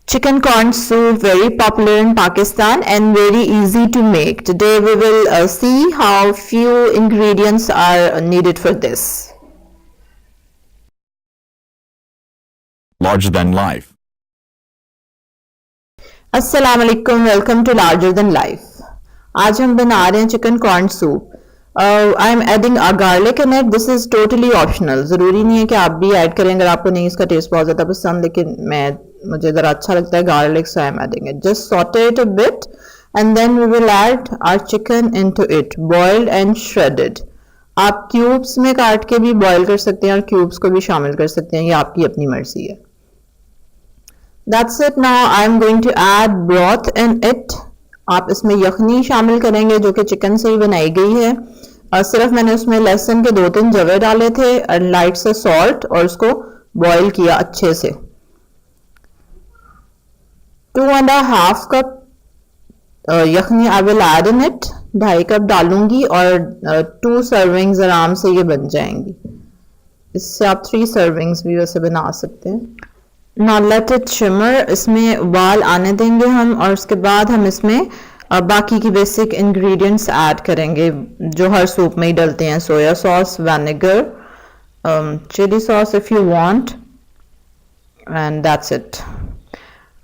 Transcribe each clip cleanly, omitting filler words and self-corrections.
Chicken corn soup, very popular in Pakistan and very easy to make. Today we will see how few ingredients are needed for this. Larger than life. अस्सलाम वालेकुम, welcome to larger than life. आज हम बना रहे हैं chicken corn soup. I am adding a garlic in it. This is totally optional, जरूरी नहीं है कि आप भी ऐड करें अगर आपको नहीं इसका टेस्ट बहुत ज्यादा पसंद, लेकिन मुझे ज़रा अच्छा लगता है garlic, so I am adding it. Just saute it a bit and then we will add our chicken into it, boiled and shredded. आप क्यूब्स में काट के भी बॉयल कर सकते हैं और क्यूब्स को भी शामिल कर सकते हैं, ये आपकी अपनी मर्जी है। That's it. Now I am going to add broth in it. आप इसमें यखनी शामिल करेंगे जो कि चिकन से ही बनाई गई है। और सिर्फ मैंने उसमें लहसुन के 2-3 जवे डाले थे और लाइट से सॉल्ट, और उसको बॉईल किया अच्छे से। 2.5 cup yakhni I will add in it. 2.5 cup डालूंगी और 2 सर्विंग्स आराम से ये बन जाएंगी। इससे आप 3 सर्विंग्स भी वैसे बना सकते हैं। Now let it shimmer। इसमें उबाल आने देंगे हम और उसके बाद हम इसमें बाकी की बेसिक इंग्रेडिएंट्स ऐड करेंगे जो हर सूप में ही डलते हैं। Soya sauce, vinegar, chilli sauce if you want, and that's it.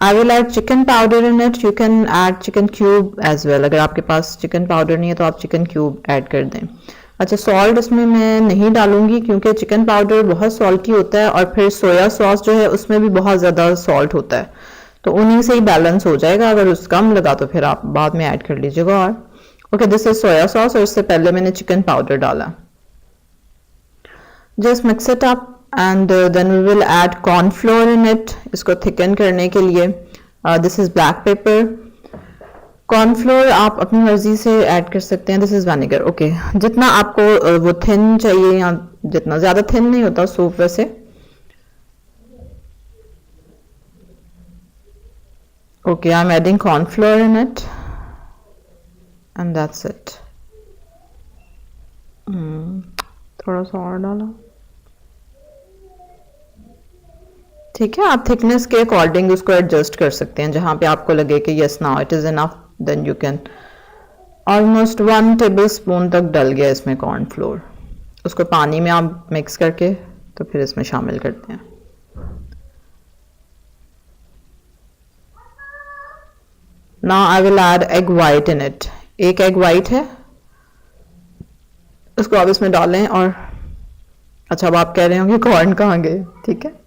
I will add chicken powder in it. You can add chicken cube as well. अगर आपके पास चिकन पाउडर नहीं है तो आप चिकन क्यूब ऐड कर दें। अच्छा, सॉल्ट इसमें मैं नहीं डालूंगी क्योंकि चिकन पाउडर बहुत सॉल्टी होता है और फिर सोया सॉस जो है उसमें भी बहुत ज़्यादा सॉल्ट होता है, तो उन्हीं से ही बैलेंस हो जाएगा। अगर उस कम लगा तो फिर आप बाद में ऐड कर लीजिएगा। और okay, this is soya sauce और इससे पहले मैंने चिकन पाउडर डाला। Just mix it up and then we will add cornflour in it, इसको थिकन करने के लिए। This is black pepper. Cornflour आप अपनी मर्जी से ऐड कर सकते हैं। This is vinegar. ओके, जितना आपको वो थिन चाहिए, या जितना ज्यादा थिन नहीं होता सूप वैसे। Okay, I am adding cornflour in it and that's it. थोड़ा सा और डाला, ठीक है। आप थिकनेस के अकॉर्डिंग उसको एडजस्ट कर सकते हैं। जहां पे आपको लगे कि yes now it is enough, then you can. Almost 1 tablespoon तक डल गया इसमें कॉर्नफ्लोर। उसको पानी में आप मिक्स करके तो फिर इसमें शामिल करते हैं। Now I will add egg white in it. 1 egg white है, उसको आप इसमें डालें। और अच्छा, अब आप कह रहे होंगे कॉर्न कहाँ गए, ठीक है।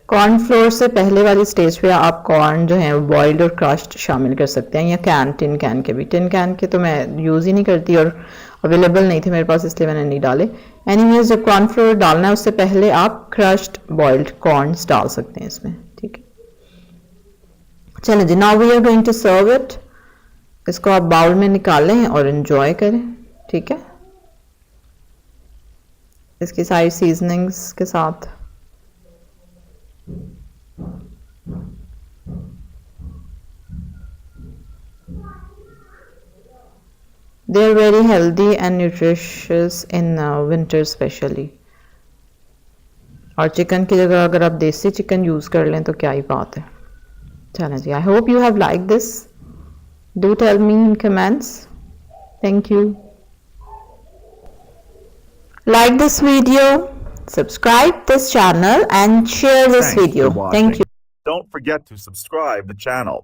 कॉर्नफ्लोर से पहले वाली स्टेज पे आप कॉर्न जो है बॉइल्ड और क्रश्ड शामिल कर सकते हैं, या टिन कैन के भी। टिन कैन के तो मैं यूज़ ही नहीं करती और अवेलेबल नहीं थे मेरे पास, इसलिए मैंने नहीं डाले। एनीवेज, जब कॉर्नफ्लोर डालना है उससे पहले आप क्रश्ड बॉइल्ड कॉर्न्स डाल सकते हैं इसमें, ठीक है। चलें जी, now we are going to serve it. इसको आप बाउल में निकालें और एंजॉय करें, ठीक है, इसकी सारी सीजनिंग्स के साथ। They are very healthy and nutritious in winter especially। और चिकन की जगह अगर आप देसी चिकन यूज कर लें तो क्या ही बात है। चलें जी, I hope you have like this. Do tell me in comments. Thank you. Like this video, subscribe this channel and share this Thanks video. for Thank watching. you. Don't forget to subscribe the channel.